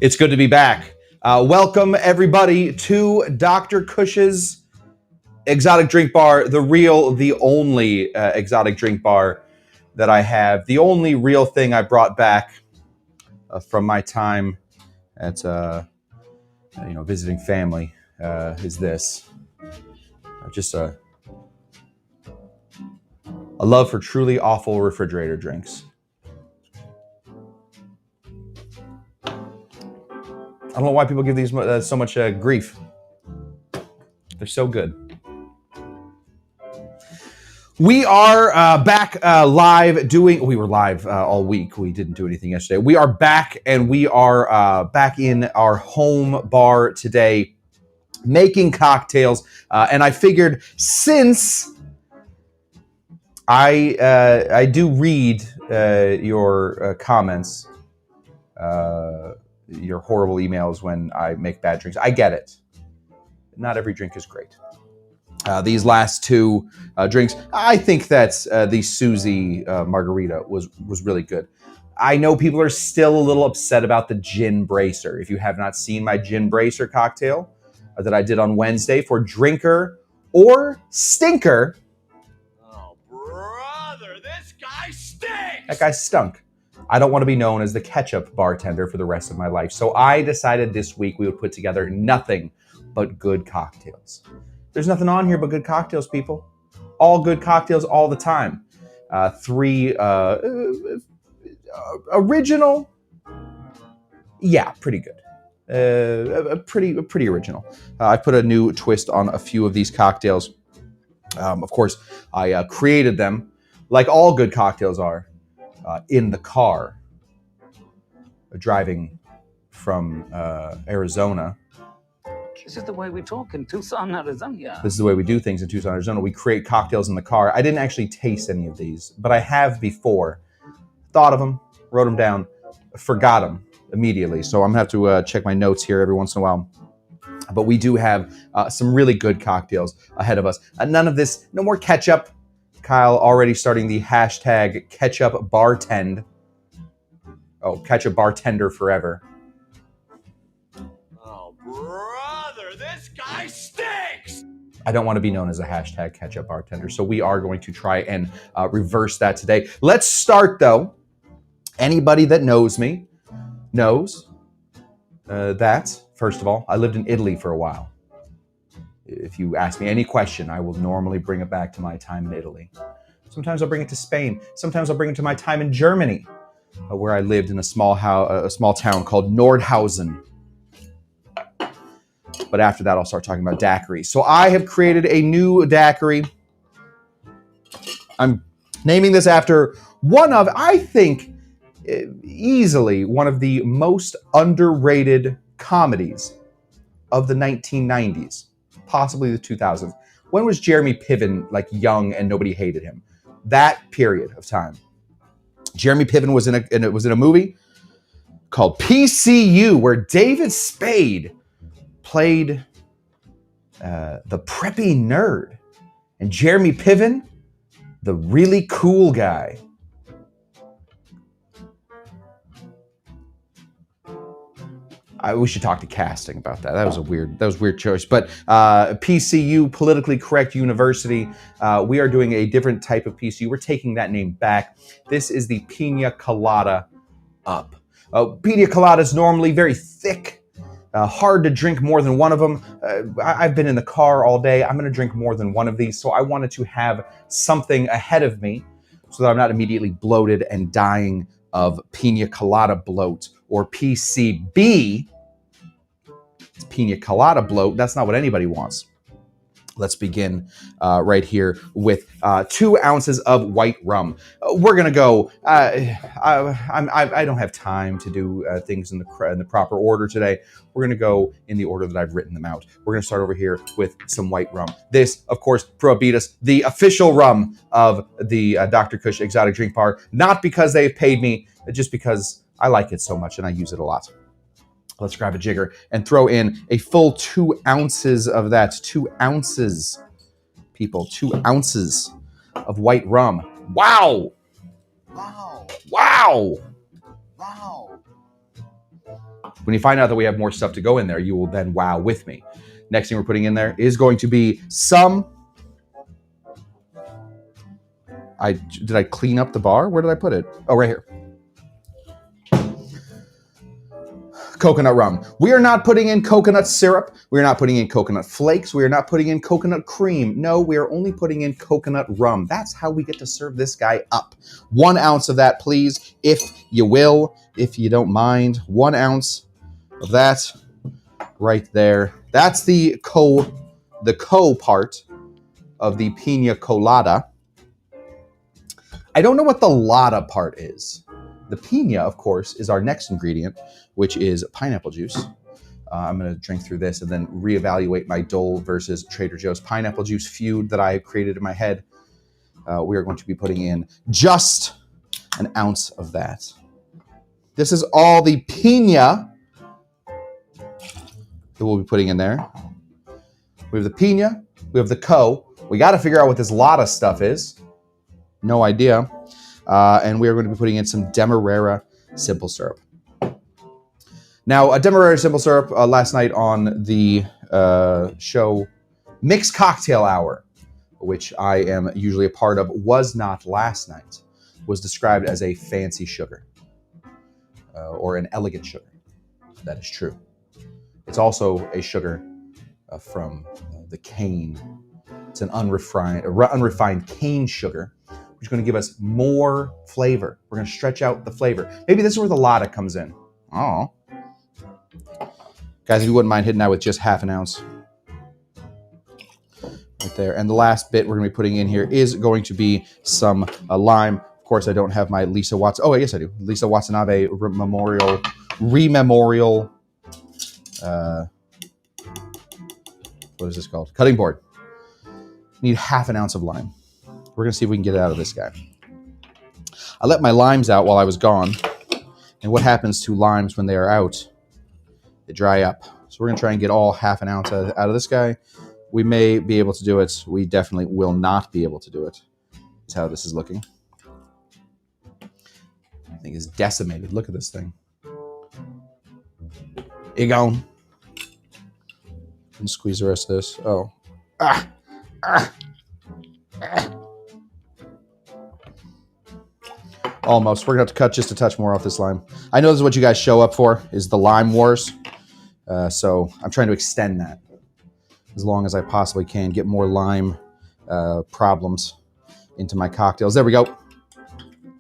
It's good to be back. Welcome, everybody, to Dr. Cush's exotic drink bar, the real, the only exotic drink bar that I have. The only real thing I brought back from my time at, visiting family is this. Just a love for truly awful refrigerator drinks. I don't know why people give these so much grief. They're so good. We are back live doing... We were live all week. We didn't do anything yesterday. We are back, and we are back in our home bar today making cocktails. And I figured since I do read your comments, your horrible emails when I make bad drinks. I get it. Not every drink is great. These last two drinks, I think that the Susie margarita was really good. I know people are still a little upset about the gin bracer. If you have not seen my gin bracer cocktail that I did on Wednesday for drinker or stinker. Oh, brother, this guy stinks! That guy stunk. I don't want to be known as the ketchup bartender for the rest of my life. So I decided this week we would put together nothing but good cocktails. There's nothing on here but good cocktails, people. All good cocktails all the time. Three original. Yeah, pretty good. Pretty original. I put a new twist on a few of these cocktails. Of course, I created them like all good cocktails are. In the car, driving from Arizona. This is the way we talk in Tucson, Arizona. This is the way we do things in Tucson, Arizona. We create cocktails in the car. I didn't actually taste any of these, but I have before. Thought of them, wrote them down, forgot them immediately. So I'm going to have to check my notes here every once in a while. But we do have some really good cocktails ahead of us. None of this, no more ketchup. Kyle already starting the hashtag ketchup bartend. Oh, ketchup bartender forever. Oh, brother, this guy stinks! I don't want to be known as a hashtag ketchup bartender, so we are going to try and reverse that today. Let's start, though. Anybody that knows me knows that, first of all, I lived in Italy for a while. If you ask me any question, I will normally bring it back to my time in Italy. Sometimes I'll bring it to Spain. Sometimes I'll bring it to my time in Germany, where I lived in a small town called Nordhausen. But after that, I'll start talking about daiquiris. So I have created a new daiquiri. I'm naming this after one of, I think, easily one of the most underrated comedies of the 1990s. Possibly the 2000s. When was Jeremy Piven like young and nobody hated him? That period of time. Jeremy Piven was in a movie called P.C.U. where David Spade played the preppy nerd, and Jeremy Piven, the really cool guy. We should talk to casting about that. That was a weird choice. But P.C.U, politically correct university. We are doing a different type of P.C.U. We're taking that name back. This is the Pina Colada Up. Pina Colada is normally very thick, hard to drink more than one of them. I've been in the car all day. I'm going to drink more than one of these. So I wanted to have something ahead of me so that I'm not immediately bloated and dying of Pina Colada bloat or PCB. It's Pina Colada bloat. That's not what anybody wants. Let's begin right here with 2 ounces of white rum. We're gonna go. I don't have time to do things in the proper order today. We're gonna go in the order that I've written them out. We're gonna start over here with some white rum. This, of course, Prohibitus, the official rum of the Dr. Cush Exotic Drink Bar. Not because they've paid me, just because I like it so much and I use it a lot. Let's grab a jigger and throw in a full 2 ounces of that. 2 ounces, people. 2 ounces of white rum. Wow! Wow! Wow! Wow! When you find out that we have more stuff to go in there, you will then wow with me. Next thing we're putting in there is going to be some... Did I clean up the bar? Where did I put it? Oh, right here. Coconut rum. We are not putting in coconut syrup. We are not putting in coconut flakes. We are not putting in coconut cream. No, we are only putting in coconut rum. That's how we get to serve this guy up. 1 ounce of that, please, if you will, if you don't mind. 1 ounce of that right there. That's the co part of the Pina Colada. I don't know what the Lada part is. The Pina, of course, is our next ingredient, which is pineapple juice. I'm going to drink through this and then reevaluate my Dole versus Trader Joe's pineapple juice feud that I created in my head. We are going to be putting in just 1 ounce of that. This is all the Pina that we'll be putting in there. We have the Pina, we have the Co. We got to figure out what this Lada stuff is. No idea. And we are going to be putting in some Demerara simple syrup. Now, a Demerara simple syrup last night on the show Mixed Cocktail Hour, which I am usually a part of, was not last night, was described as a fancy sugar or an elegant sugar. That is true. It's also a sugar from the cane. It's an unrefined cane sugar, which is going to give us more flavor. We're going to stretch out the flavor. Maybe this is where the Lada comes in. Oh. Guys, if you wouldn't mind hitting that with just 1/2 ounce. Right there. And the last bit we're going to be putting in here is going to be some lime. Of course, I don't have my Lisa Watson. Oh, yes, I do. Lisa Watanabe rememorial. What is this called? Cutting board. Need 1/2 ounce of lime. We're going to see if we can get it out of this guy. I let my limes out while I was gone. And what happens to limes when they are out? They dry up. So we're going to try and get all 1/2 ounce out of this guy. We may be able to do it. We definitely will not be able to do it. That's how this is looking. I think it's decimated. Look at this thing. You gone. And squeeze the rest of this. Oh. Almost. We're going to have to cut just a touch more off this lime. I know this is what you guys show up for, is the lime wars. So I'm trying to extend that as long as I possibly can. Get more lime problems into my cocktails. There we go.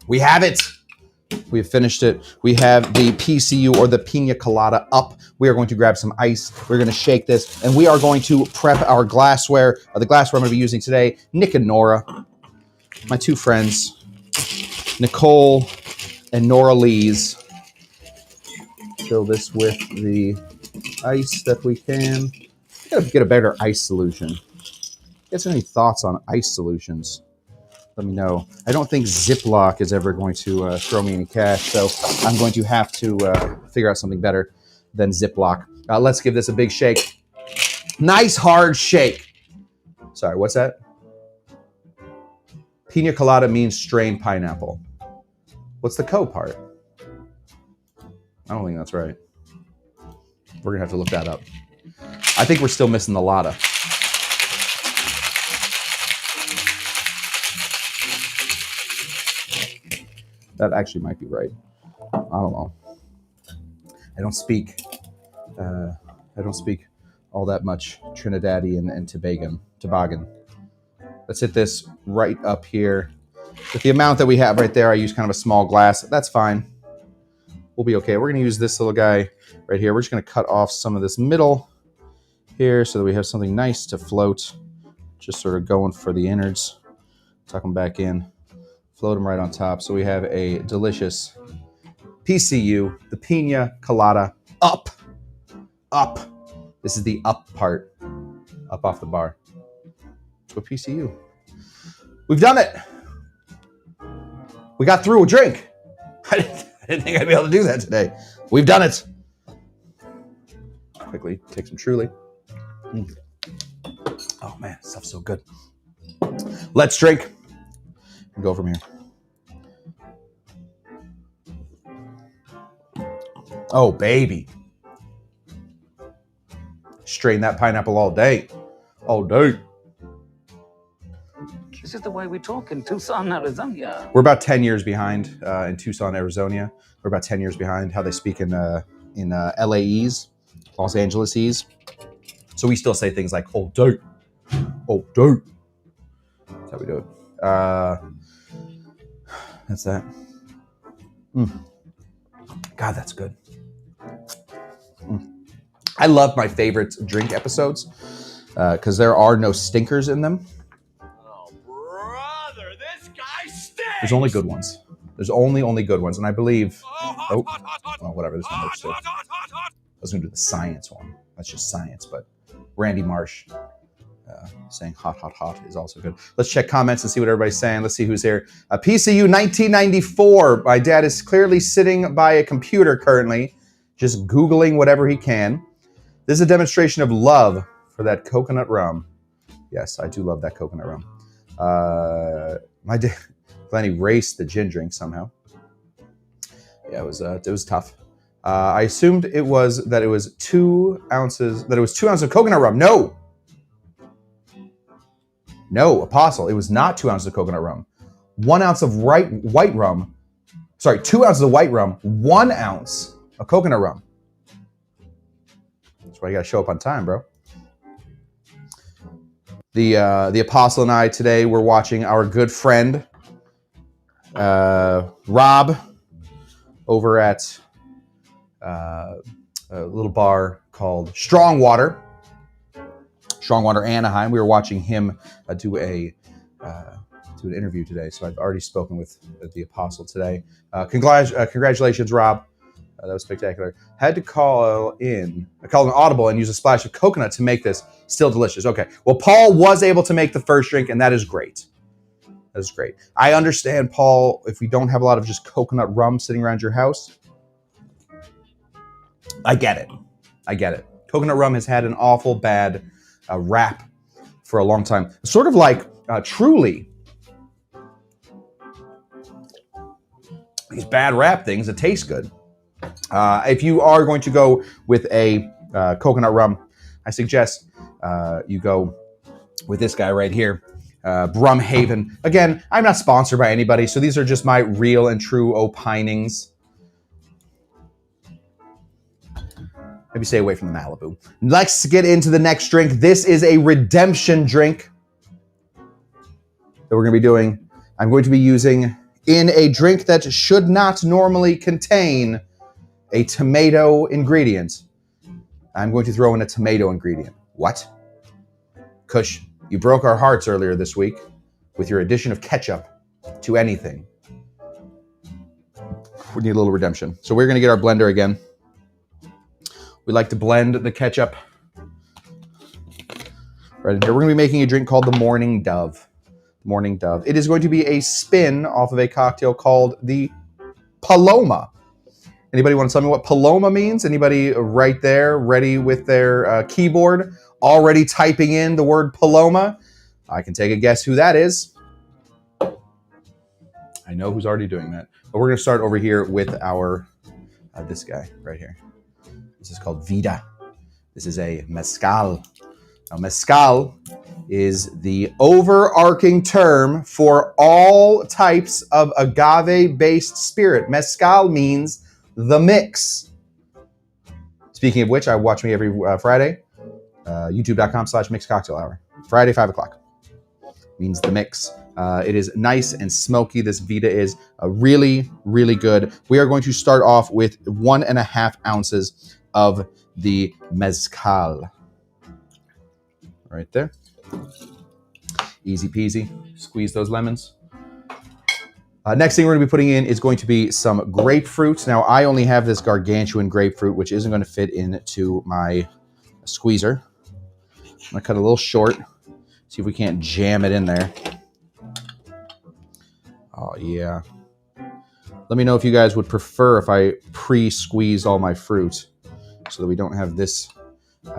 We have it. We have finished it. We have the P.C.U. or the Pina Colada up. We are going to grab some ice. We're going to shake this, and we are going to prep our glassware. The glassware I'm going to be using today, Nick and Nora, my 2 friends, Nicole and Nora Lees. Fill this with the ice that we can. I gotta get a better ice solution. If you guys have any thoughts on ice solutions, let me know. I don't think Ziploc is ever going to throw me any cash, so I'm going to have to figure out something better than Ziploc. Let's give this a big shake. Nice hard shake. Sorry, what's that? Pina Colada means strained pineapple. What's the co part? I don't think that's right. We're going to have to look that up. I think we're still missing the Lada. That actually might be right. I don't know. I don't speak all that much Trinidadian and Tobagan. Let's hit this right up here. With the amount that we have right there, I use kind of a small glass. That's fine. We'll be okay. We're going to use this little guy right here. We're just going to cut off some of this middle here so that we have something nice to float. Just sort of going for the innards. Tuck them back in. Float them right on top. So we have a delicious P.C.U., the Pina Colada, up. This is the up part, up off the bar. That's what P.C.U. We've done it. We got through a drink. I didn't think I'd be able to do that today. We've done it. Quickly take some Truly. Oh man, stuff's so good. Let's drink and go from here. Oh baby. Strain that pineapple all day. All day. This is the way we talk in Tucson, Arizona. We're about 10 years behind in Tucson, Arizona. We're about 10 years behind how they speak in LAEs, Los Angelesese. So we still say things like all day. All day. That's how we do it. That's that. God, that's good. I love my favorite drink episodes because there are no stinkers in them. Oh, brother, this guy stinks! There's only good ones. There's only good ones. And I believe... Hot, well, whatever. There's no notes too. I was going to do the science one. That's just science. But Randy Marsh saying hot, hot, hot is also good. Let's check comments and see what everybody's saying. Let's see who's here. P.C.U. 1994. My dad is clearly sitting by a computer currently, just Googling whatever he can. This is a demonstration of love for that coconut rum. Yes, I do love that coconut rum. My dad, Glenn erased the gin drink somehow. Yeah, it was tough. I assumed it was 2 ounces. That it was 2 ounces of coconut rum. No, Apostle. It was not 2 ounces of coconut rum. 1 ounce of white rum. Sorry, 2 ounces of white rum. 1 ounce of coconut rum. That's why you got to show up on time, bro. The Apostle and I today were watching our good friend Rob over at a little bar called Strongwater Anaheim. We were watching him do an interview today, so I've already spoken with the Apostle today. Congratulations, Rob. That was spectacular. Had to call an audible and use a splash of coconut to make this. Still delicious. Okay. Well, Paul was able to make the first drink, and that is great. That is great. I understand, Paul, if we don't have a lot of just coconut rum sitting around your house. I get it. Coconut rum has had an awful bad rap for a long time. Sort of like Truly. These bad rap things that taste good. If you are going to go with a coconut rum, I suggest you go with this guy right here, Brum Haven. Again, I'm not sponsored by anybody, so these are just my real and true opinings. Maybe stay away from the Malibu. Let's get into the next drink. This is a redemption drink that we're going to be doing. I'm going to be using in a drink that should not normally contain a tomato ingredient. I'm going to throw in a tomato ingredient. What? Cush, you broke our hearts earlier this week with your addition of ketchup to anything. We need a little redemption. So we're going to get our blender again. We like to blend the ketchup right in here. We're going to be making a drink called the Morning Dove. Morning Dove. It is going to be a spin off of a cocktail called the Paloma. Anybody want to tell me what Paloma means? Anybody right there, ready with their keyboard, already typing in the word Paloma? I can take a guess who that is. I know who's already doing that. But we're going to start over here with our, this guy right here. This is called Vida. This is a Mezcal. Now, Mezcal is the overarching term for all types of agave-based spirit. Mezcal means the mix. Speaking of which, I watch me every Friday. YouTube.com/mixcocktailhour. Friday, 5 o'clock. Means the mix. It is nice and smoky. This Vida is really, really good. We are going to start off with 1.5 ounces of the Mezcal. Right there. Easy peasy. Squeeze those lemons. Next thing we're going to be putting in is going to be some grapefruit. Now, I only have this gargantuan grapefruit, which isn't going to fit into my squeezer. I'm going to cut a little short. See if we can't jam it in there. Oh, yeah. Let me know if you guys would prefer if I pre-squeeze all my fruit so that we don't have this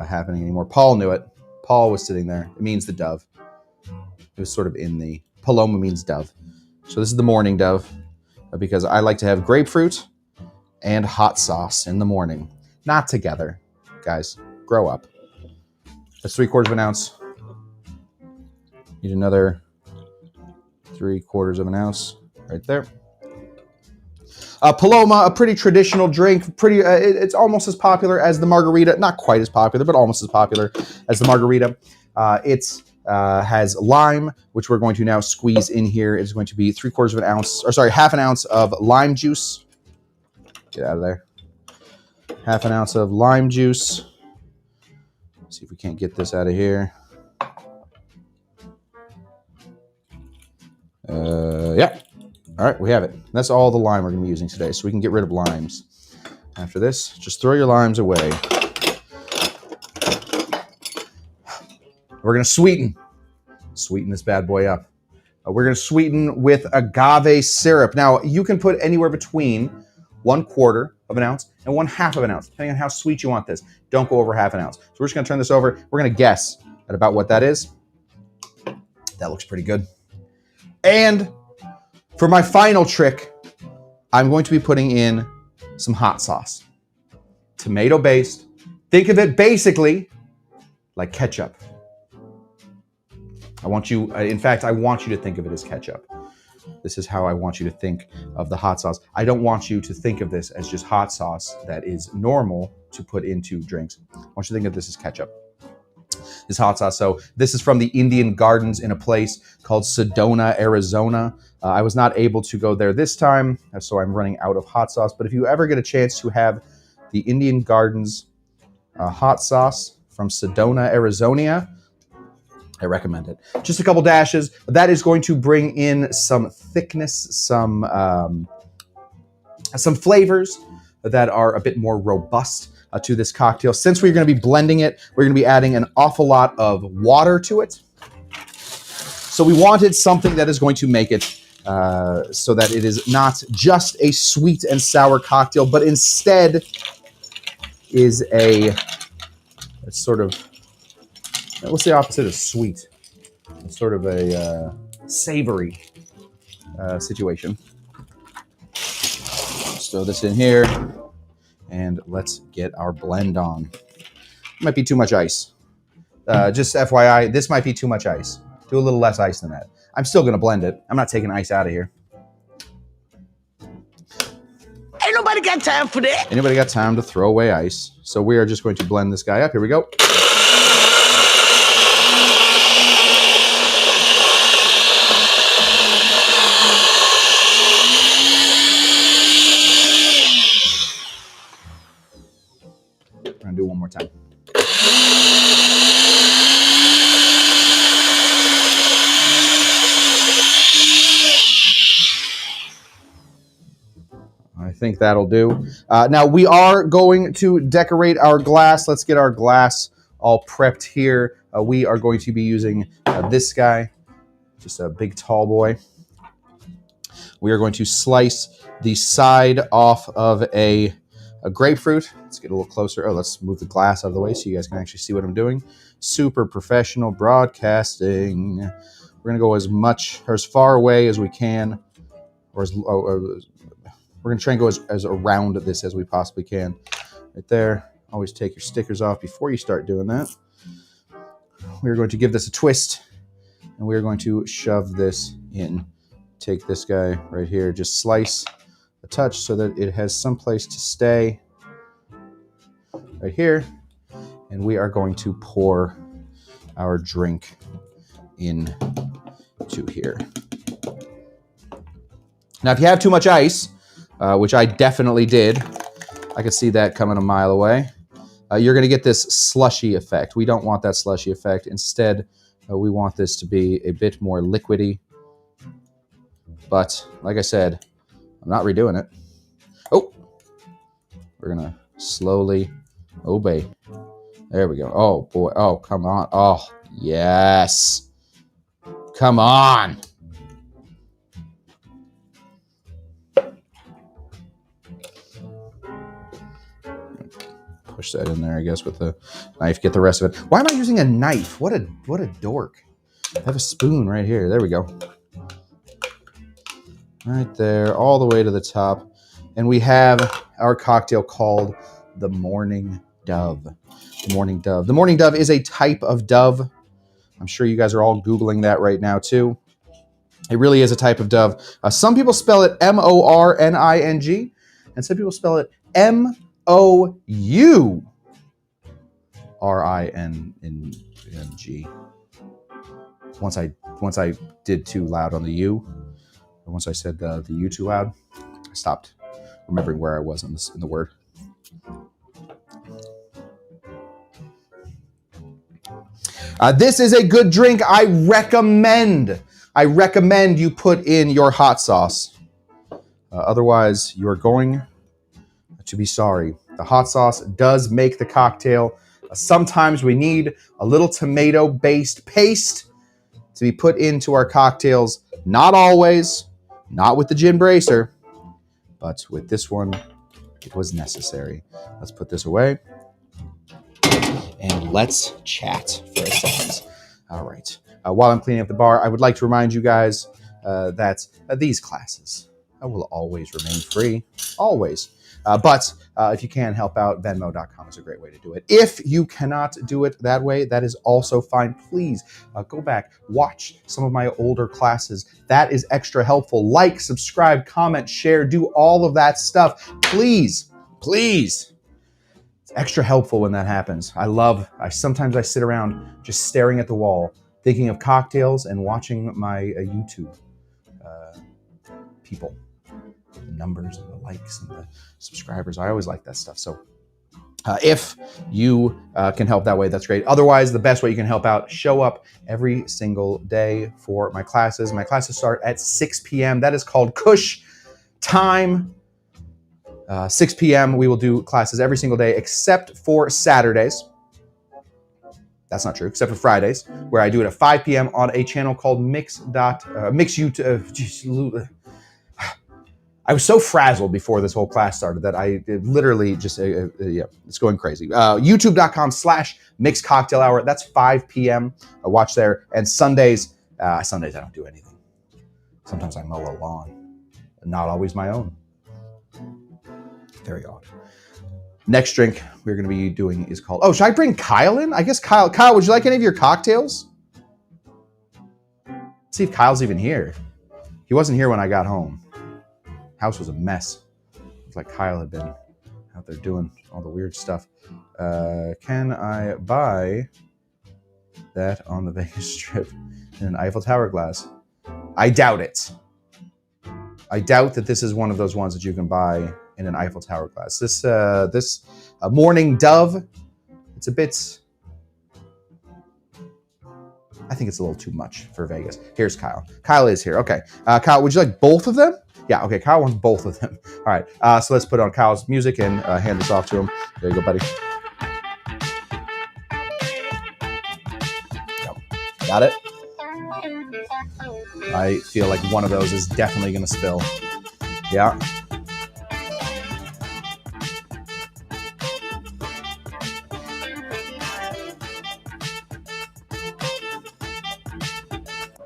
happening anymore. Paul knew it. Paul was sitting there. It means the dove. It was sort of in the... Paloma means dove. So this is the Morning Dove because I like to have grapefruit and hot sauce in the morning. Not together. Guys, grow up. That's 3/4 of an ounce. Need another 3/4 of an ounce right there. Paloma, a pretty traditional drink. It's almost as popular as the margarita. Not quite as popular, but almost as popular as the margarita. It has lime, which we're going to now squeeze in here. It's going to be 3/4 of an ounce, or sorry, 1/2 ounce of lime juice. Get out of there. 1/2 ounce of lime juice. See if we can't get this out of here. Yeah. All right, we have it. That's all the lime we're going to be using today, so we can get rid of limes. After this, just throw your limes away. We're going to sweeten this bad boy up. We're going to sweeten with agave syrup. Now, you can put anywhere between 1/4 of an ounce and 1/2 of an ounce, depending on how sweet you want this. Don't go over 1/2 ounce. So we're just going to turn this over. We're going to guess at about what that is. That looks pretty good. And for my final trick, I'm going to be putting in some hot sauce. Tomato-based. Think of it basically like ketchup. I want you to think of it as ketchup. This is how I want you to think of the hot sauce. I don't want you to think of this as just hot sauce that is normal to put into drinks. I want you to think of this as ketchup. This hot sauce. So this is from the Indian Gardens in a place called Sedona, Arizona. I was not able to go there this time, so I'm running out of hot sauce. But if you ever get a chance to have the Indian Gardens hot sauce from Sedona, Arizona, I recommend it. Just a couple dashes. That is going to bring in some thickness, some flavors that are a bit more robust to this cocktail. Since we're going to be blending it, we're going to be adding an awful lot of water to it. So we wanted something that is going to make it so that it is not just a sweet and sour cocktail, but instead is a sort of, what's the opposite of sweet? It's sort of a savory situation. Just throw this in here, and let's get our blend on. Might be too much ice. Just FYI, this might be too much ice. Do a little less ice than that. I'm still going to blend it. I'm not taking ice out of here. Ain't nobody got time for that. Anybody got time to throw away ice? So we are just going to blend this guy up. Here we go. I'm going to do it one more time. I think that'll do. Now we are going to decorate our glass. Let's get our glass all prepped here. We are going to be using this guy, just a big tall boy. We are going to slice the side off of a grapefruit. Let's get a little closer. Oh, let's move the glass out of the way so you guys can actually see what I'm doing. Super professional broadcasting. We're going to go as much or as far away as we can, or as we're going to try and go as around this as we possibly can. Right there. Always take your stickers off before you start doing that. We're going to give this a twist, and we're going to shove this in. Take this guy right here, just slice a touch so that it has some place to stay right here. And we are going to pour our drink into here. Now, if you have too much ice, which I definitely did, I could see that coming a mile away, you're going to get this slushy effect. We don't want that slushy effect. Instead, we want this to be a bit more liquidy. But, like I said, I'm not redoing it. Oh! We're going to slowly obey. There we go. Oh, boy. Oh, come on. Oh, yes. Come on. Push that in there, I guess, with the knife. Get the rest of it. Why am I using a knife? What a dork. I have a spoon right here. There we go. Right there, all the way to the top. And we have our cocktail called the Morning Dove. The Morning Dove. The Morning Dove is a type of dove. I'm sure you guys are all Googling that right now too. It really is a type of dove. Some people spell it M-O-R-N-I-N-G, and some people spell it M-O-U-R-I-N-G. Once I did too loud on the U, or once I said the U too loud, I stopped remembering where I was in the word. This is a good drink. I recommend you put in your hot sauce. Otherwise, you're going to be sorry. The hot sauce does make the cocktail. Sometimes we need a little tomato-based paste to be put into our cocktails. Not always, not with the gin bracer, but with this one, it was necessary. Let's put this away and let's chat for a second. All right. While I'm cleaning up the bar, I would like to remind you guys that these classes will always remain free, always. But if you can help out, Venmo.com is a great way to do it. If you cannot do it that way, that is also fine. Please go back, watch some of my older classes. That is extra helpful. Like, subscribe, comment, share, do all of that stuff. Please, please. It's extra helpful when that happens. Sometimes I sit around just staring at the wall, thinking of cocktails and watching my YouTube people. The numbers and the likes and the subscribers. I always like that stuff. So if you can help that way, that's great. Otherwise, the best way you can help out, show up every single day for my classes. My classes start at 6 p.m. That is called Cush time. 6 p.m. We will do classes every single day except for Saturdays. That's not true, except for Fridays, where I do it at 5 p.m. on a channel called I was so frazzled before this whole class started that I literally just, it's going crazy. YouTube.com/Mixed Cocktail Hour. That's 5 p.m. Watch there. And Sundays I don't do anything. Sometimes I mow a lawn, not always my own. Very odd. Next drink we're going to be doing is called, should I bring Kyle in? I guess Kyle, would you like any of your cocktails? Let's see if Kyle's even here. He wasn't here when I got home. House was a mess. It's like Kyle had been out there doing all the weird stuff. Can I buy that on the Vegas Strip in an Eiffel Tower glass? I doubt it. I doubt that this is one of those ones that you can buy in an Eiffel Tower glass. This Morning Dove, it's a bit, I think it's a little too much for Vegas. Here's Kyle. Kyle is here. Okay. Kyle, would you like both of them? Yeah, okay, Kyle wants both of them. All right, so let's put on Kyle's music and hand this off to him. There you go, buddy. Yep. Got it? I feel like one of those is definitely gonna spill. Yeah.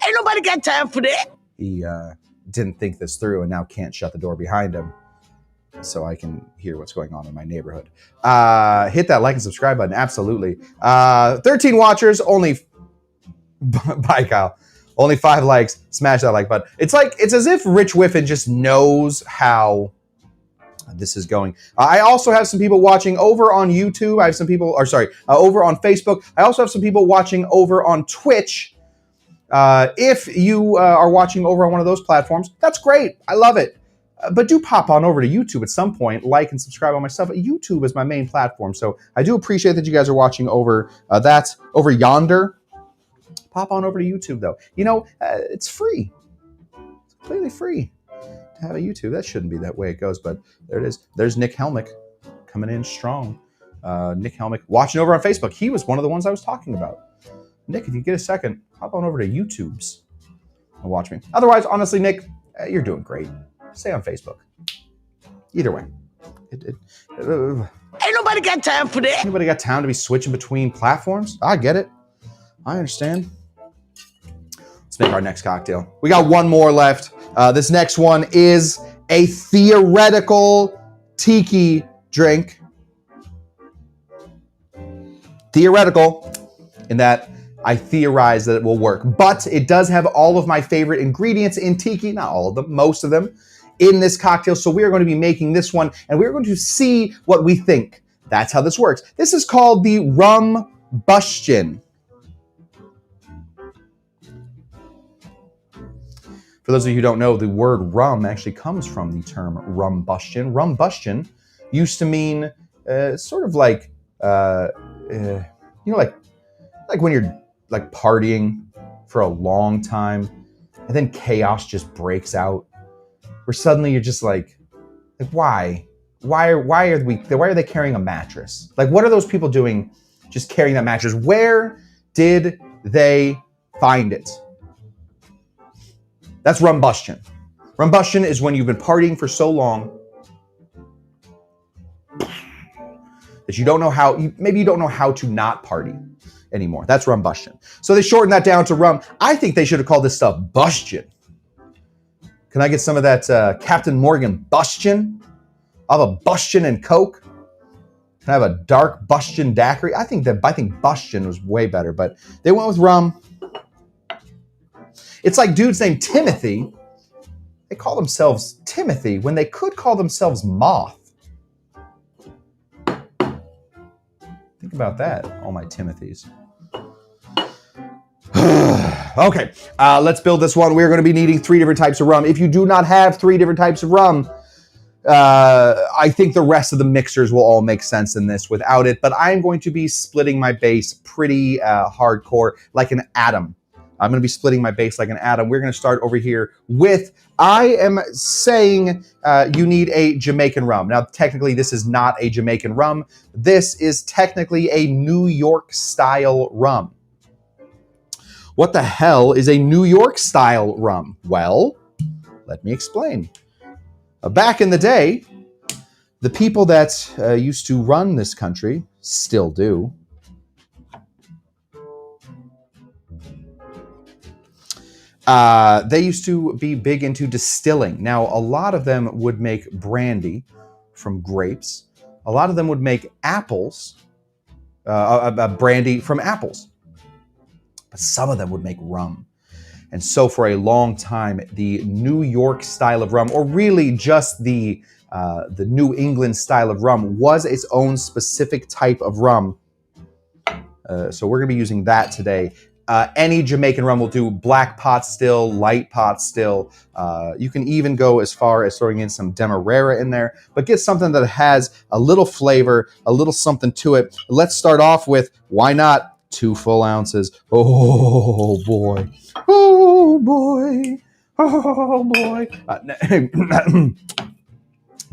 Ain't nobody got time for that. He didn't think this through and now can't shut the door behind him so I can hear what's going on in my neighborhood. Hit that like and subscribe button. Absolutely. 13 watchers, only bye Kyle. Only 5 likes. Smash that like button. It's as if Rich Whiffen just knows how this is going. I also have some people watching over on YouTube. I have some people, over on Facebook. I also have some people watching over on Twitch. If you are watching over on one of those platforms, that's great. I love it. But do pop on over to YouTube at some point, like and subscribe on my stuff. YouTube is my main platform, so I do appreciate that you guys are watching over over yonder. Pop on over to YouTube, though. You know, it's free. It's completely free to have a YouTube. That shouldn't be that way it goes, but there it is. There's Nick Helmick coming in strong. Nick Helmick watching over on Facebook. He was one of the ones I was talking about. Nick, if you get a second, hop on over to YouTube's and watch me. Otherwise, honestly, Nick, you're doing great. Stay on Facebook. Either way. Ain't nobody got time for that. Anybody got time to be switching between platforms? I get it. I understand. Let's make our next cocktail. We got one more left. This next one is a theoretical tiki drink. theoretical in that I theorize that it will work. But it does have all of my favorite ingredients in tiki, not all of them, most of them, in this cocktail. So we are going to be making this one, and we're going to see what we think. That's how this works. This is called the Rumbustion. For those of you who don't know, the word rum actually comes from the term rumbustion. Rumbustion used to mean sort of like, like when you're like partying for a long time, and then chaos just breaks out, where suddenly you're just like why are they carrying a mattress? Like, what are those people doing just carrying that mattress? Where did they find it? That's rumbustion. Rumbustion is when you've been partying for so long that you don't know how, maybe you don't know how to not party anymore. That's rumbustion. So they shortened that down to rum. I think they should have called this stuff bustion. Can I get some of that Captain Morgan bustion? I'll have a bustion and Coke. Can I have a dark bustion daiquiri? I think bustion was way better, but they went with rum. It's like dudes named Timothy. They call themselves Timothy when they could call themselves Moth. Think about that, all my Timothys. Okay, let's build this one. We're going to be needing 3 different types of rum. If you do not have 3 different types of rum, I think the rest of the mixers will all make sense in this without it, but I'm going to be splitting my base pretty hardcore, like an atom. I'm going to be splitting my base like an atom. We're going to start over here with, I am saying you need a Jamaican rum. Now, technically, this is not a Jamaican rum. This is technically a New York style rum. What the hell is a New York style rum? Well, let me explain. Back in the day, the people that used to run this country still do. They used to be big into distilling. Now, a lot of them would make brandy from grapes. A lot of them would make apples, brandy from apples. But some of them would make rum. And so for a long time, the New York style of rum, or really just the New England style of rum, was its own specific type of rum. So we're going to be using that today. Any Jamaican rum will do. Black pot still, light pot still. You can even go as far as throwing in some Demerara in there, but get something that has a little flavor, a little something to it. Let's start off with, why not, 2 full ounces. Oh boy. Oh boy. Oh boy.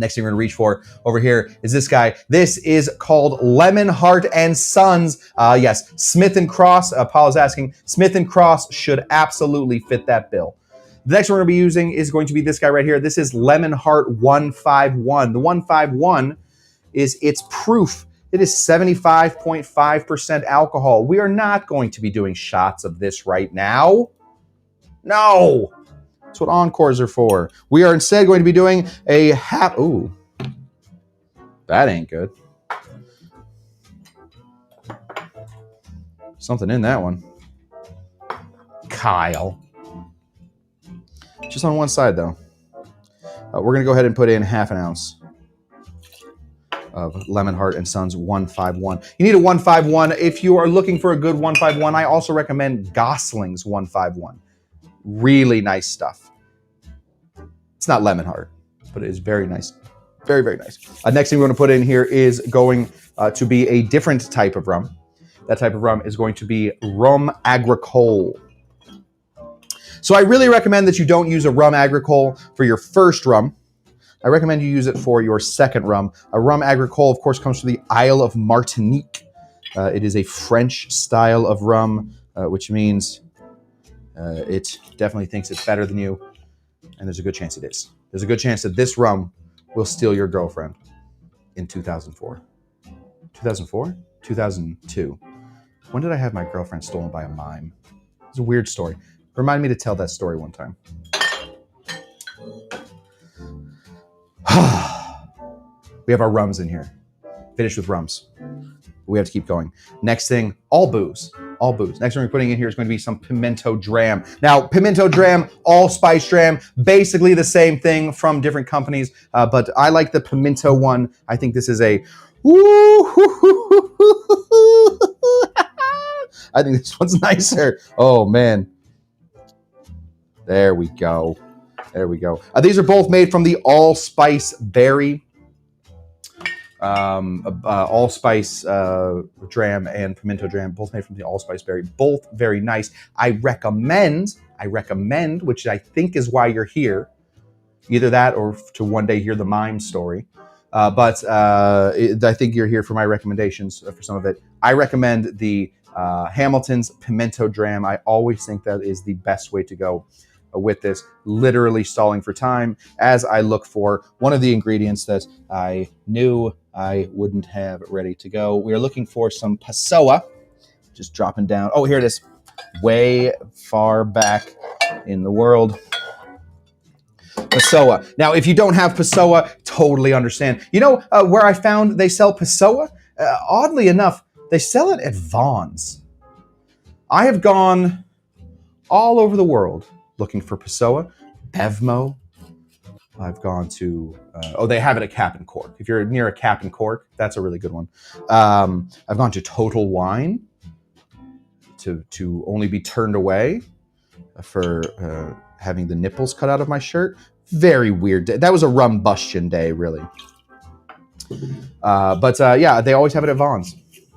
Next thing we're going to reach for over here is this guy. This is called Lemon Heart and Sons. Yes, Smith & Cross. Paul is asking, Smith & Cross should absolutely fit that bill. The next one we're going to be using is going to be this guy right here. This is Lemon Heart 151. The 151 is its proof. It is 75.5% alcohol. We are not going to be doing shots of this right now. No. That's what encores are for. We are instead going to be doing a half. Ooh, that ain't good. Something in that one. Kyle. Just on one side, though. We're going to go ahead and put in half an ounce of Lemon Heart and Sons 151. You need a 151. If you are looking for a good 151, I also recommend Gosling's 151. Really nice stuff. It's not Lemon Heart, but it is very nice. Very, very nice. Next thing we're going to put in here is going to be a different type of rum. That type of rum is going to be Rum Agricole. So I really recommend that you don't use a Rum Agricole for your first rum. I recommend you use it for your second rum. A Rum Agricole, of course, comes from the Isle of Martinique. It is a French style of rum, which means it definitely thinks it's better than you. And there's a good chance it is. There's a good chance that this rum will steal your girlfriend in 2004. 2004? 2002. When did I have my girlfriend stolen by a mime? It's a weird story. Remind me to tell that story one time. We have our rums in here. Finished with rums. we have to keep going. Next thing, all booze. All booze. Next thing we're putting in here is going to be some pimiento dram. Now, pimiento dram, allspice dram, basically the same thing from different companies, but I like the pimiento one. I think this is a I think this one's nicer. Oh, man. There we go. There we go. These are both made from the allspice berry. Allspice dram and pimiento dram, both made from the allspice berry. Both very nice. I recommend, which I think is why you're here, either that or to one day hear the mime story. But I think you're here for my recommendations for some of it. I recommend the Hamilton's Pimiento Dram. I always think that is the best way to go with this. Literally stalling for time as I look for one of the ingredients that I knew I wouldn't have ready to go. We are looking for some Passoa. Just dropping down. Oh, here it is. Way far back in the world. Passoa. Now, if you don't have Passoa, totally understand. You know where I found they sell Passoa? Oddly enough, they sell it at Vaughn's. I have gone all over the world looking for Passoa. Bevmo. I've gone to, they have it at Cap and Cork. If you're near a Cap and Cork, that's a really good one. I've gone to Total Wine to only be turned away for having the nipples cut out of my shirt. Very weird day. That was a Rumbustion day, really. Yeah, they always have it at Vaughn's.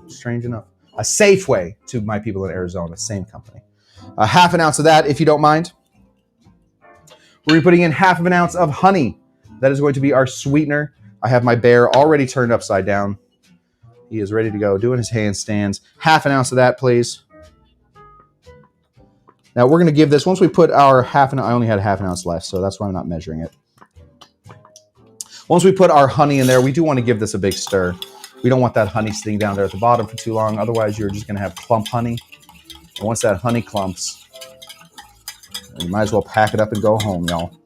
Strange enough. A Safeway to my people in Arizona, same company. Half an ounce of that, if you don't mind. We're putting in half of an ounce of honey. That is going to be our sweetener. I have my bear already turned upside down. He is ready to go, doing his handstands. Half an ounce of that, please. Now we're going to give this, once we put our I only had half an ounce left, so that's why I'm not measuring it. Once we put our honey in there, we do want to give this a big stir. We don't want that honey sitting down there at the bottom for too long. Otherwise, you're just going to have clump honey. And once that honey clumps, you might as well pack it up and go home, y'all.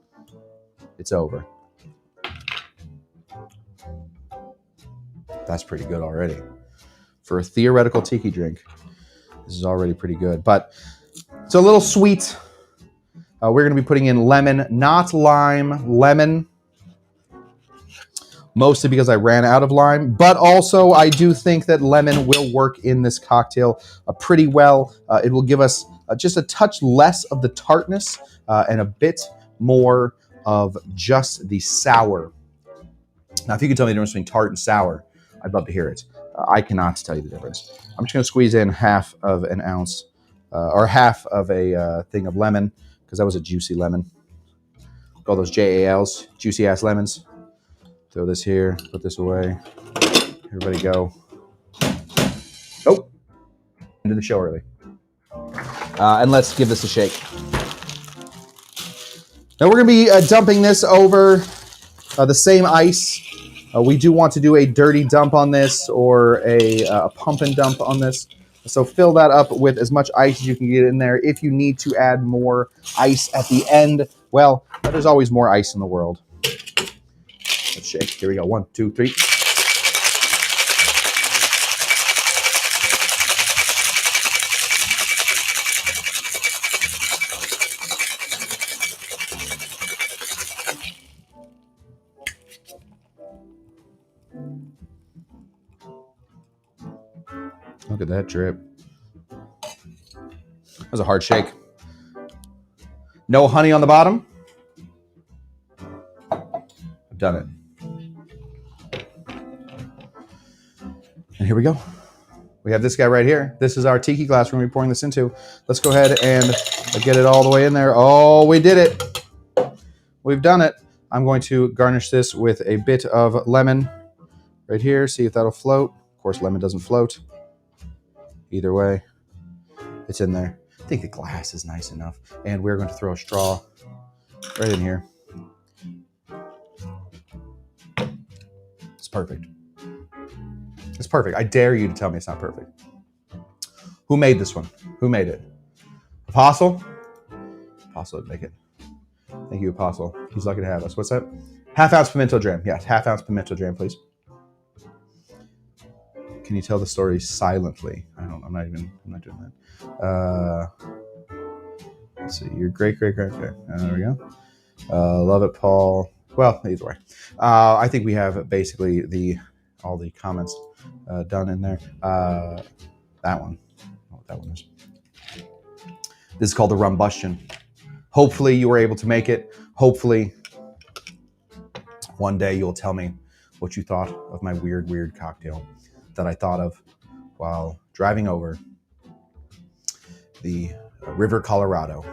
It's over. That's pretty good already. For a theoretical tiki drink, this is already pretty good. But it's a little sweet. We're going to be putting in lemon, not lime, lemon. Mostly because I ran out of lime. But also, I do think that lemon will work in this cocktail pretty well. It will give us just a touch less of the tartness and a bit more of just the sour. Now, if you could tell me the difference between tart and sour, I'd love to hear it. I cannot tell you the difference. I'm just going to squeeze in half of an ounce or half of a thing of lemon because that was a juicy lemon. All those JALs, juicy ass lemons. Throw this here, put this away. Everybody go. Oh, into the show early. And let's give this a shake. Now we're going to be dumping this over the same ice. We do want to do a dirty dump on this or a pump and dump on this. So fill that up with as much ice as you can get in there. If you need to add more ice at the end, well, there's always more ice in the world. Let's shake. Here we go. 1, 2, 3. Look at that drip. That was a hard shake. No honey on the bottom. I've done it. And here we go. We have this guy right here. This is our tiki glass we're going to be pouring this into. Let's go ahead and get it all the way in there. Oh, we did it. We've done it. I'm going to garnish this with a bit of lemon right here. See if that'll float. Of course, lemon doesn't float. Either way, it's in there. I think the glass is nice enough. And we're going to throw a straw right in here. It's perfect. It's perfect. I dare you to tell me it's not perfect. Who made this one? Who made it? Apostle? Apostle would make it. Thank you, Apostle. He's lucky to have us. What's that? Half ounce pimiento dram. Yes, half ounce pimiento dram, please. Can you tell the story silently? I'm not doing that. Let's see. Your great. Okay. There we go. Love it, Paul. Well, either way. I think we have basically all the comments done in there. That one. I don't know what that one is. This is called the Rumbustion. Hopefully you were able to make it. Hopefully one day you'll tell me what you thought of my weird cocktail that I thought of while driving over the River Colorado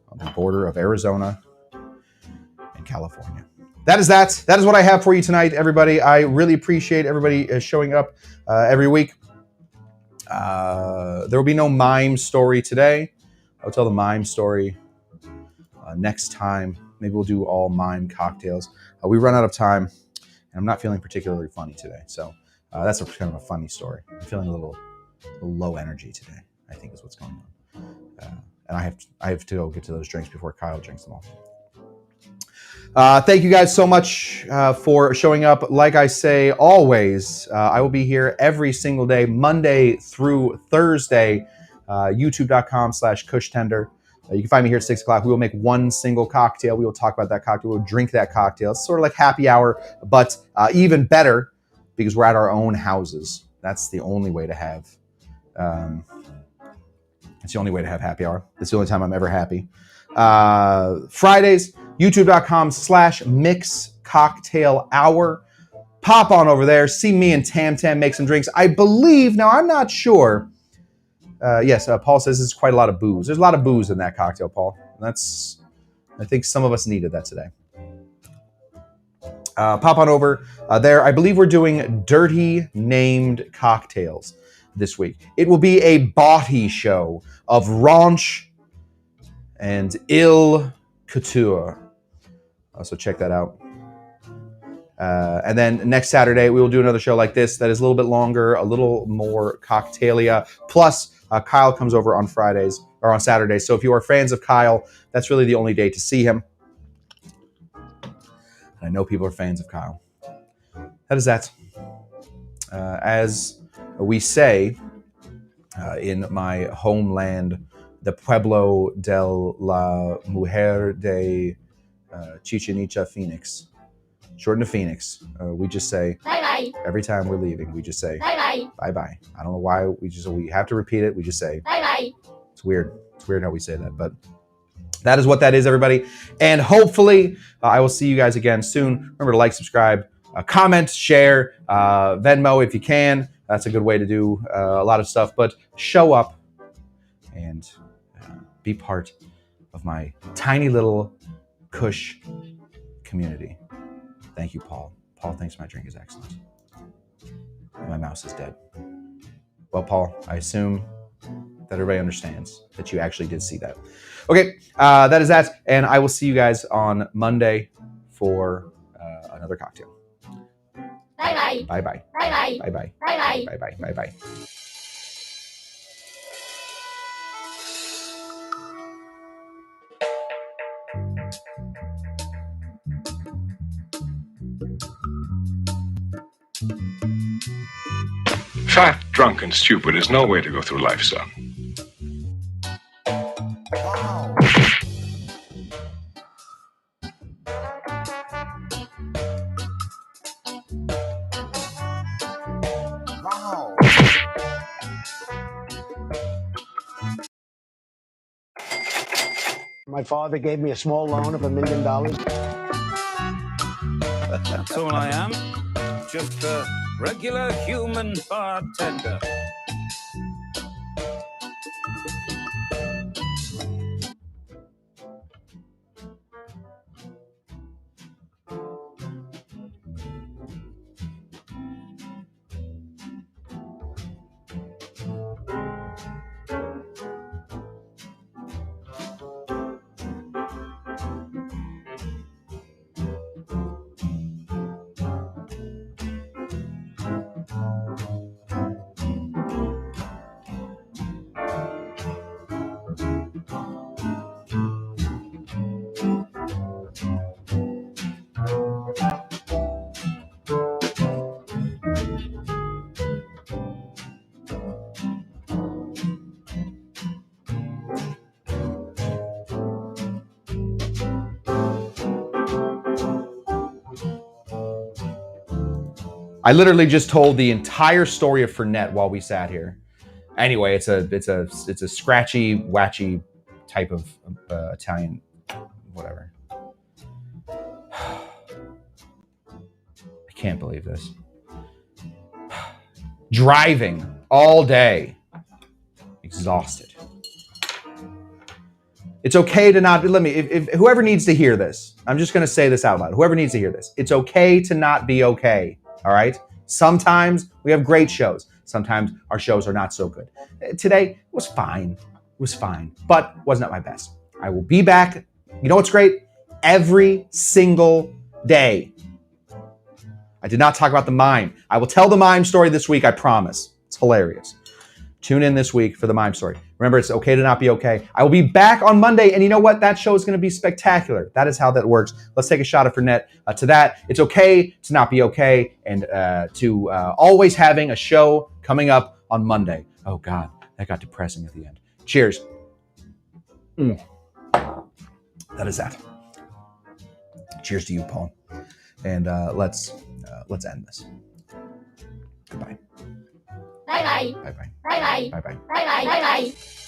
on the border of Arizona and California. That is that. That is what I have for you tonight, everybody. I really appreciate everybody showing up every week. There will be no mime story today. I'll tell the mime story next time. Maybe we'll do all mime cocktails. We run out of time, and I'm not feeling particularly funny today. So that's kind of a funny story. I'm feeling a little low energy today, I think is what's going on. And I have to go get to those drinks before Kyle drinks them all. Thank you guys so much for showing up. Like I say, always, I will be here every single day, Monday through Thursday, youtube.com/CushTender. You can find me here at 6 o'clock. We will make one single cocktail. We will talk about that cocktail. We will drink that cocktail. It's sort of like happy hour, but even better because we're at our own houses. That's the only way to have. It's the only way to have happy hour. It's the only time I'm ever happy. Fridays, youtube.com/mixcocktailhour. Pop on over there. See me and Tam Tam make some drinks. I believe, now I'm not sure. Yes, Paul says there's quite a lot of booze. There's a lot of booze in that cocktail, Paul. I think some of us needed that today. Pop on over there. I believe we're doing dirty named cocktails this week. It will be a bawdy show of raunch and ill couture. So check that out. And then next Saturday, we will do another show like this that is a little bit longer, a little more cocktailia. Plus, Kyle comes over on Fridays or on Saturdays. So if you are fans of Kyle, that's really the only day to see him. I know people are fans of Kyle. That is that. As we say in my homeland, the Pueblo de la Mujer de Chichen Itza, Phoenix. Shortened to Phoenix. We just say bye-bye. Every time we're leaving, we just say bye-bye. Bye-bye. I don't know why we have to repeat it. We just say bye-bye. It's weird. It's weird how we say that, but that is what that is, everybody. And hopefully, I will see you guys again soon. Remember to like, subscribe, comment, share, Venmo if you can. That's a good way to do a lot of stuff. But show up and be part of my tiny little Cush community. Thank you, Paul. Paul thinks my drink is excellent. My mouse is dead. Well, Paul, I assume that everybody understands that you actually did see that. Okay, that is that. And I will see you guys on Monday for another cocktail. Bye-bye. Bye-bye. Bye-bye. Bye-bye. Bye-bye. Bye-bye. Bye-bye. Fat, drunk, and stupid is no way to go through life, son. Wow. Wow. My father gave me a small loan of $1 million. That's all I am. Just a regular human bartender. I literally just told the entire story of Fernet while we sat here. Anyway, it's a scratchy, watchy type of Italian, whatever. I can't believe this. Driving all day, exhausted. It's okay to not, let me, if whoever needs to hear this, I'm just going to say this out loud. Whoever needs to hear this, it's okay to not be okay. All right. Sometimes we have great shows. Sometimes our shows are not so good. Today was fine. It was fine, but was not my best. I will be back. You know what's great? Every single day. I did not talk about the mime. I will tell the mime story this week. I promise. It's hilarious. Tune in this week for the mime story. Remember, it's okay to not be okay. I will be back on Monday, and you know what? That show is going to be spectacular. That is how that works. Let's take a shot of Fernet to that. It's okay to not be okay, and to always having a show coming up on Monday. Oh, God, that got depressing at the end. Cheers. That is that. Cheers to you, Paul. And let's end this. Goodbye. Bye bye. Bye bye. Bye bye. Bye bye. Bye bye. Bye bye.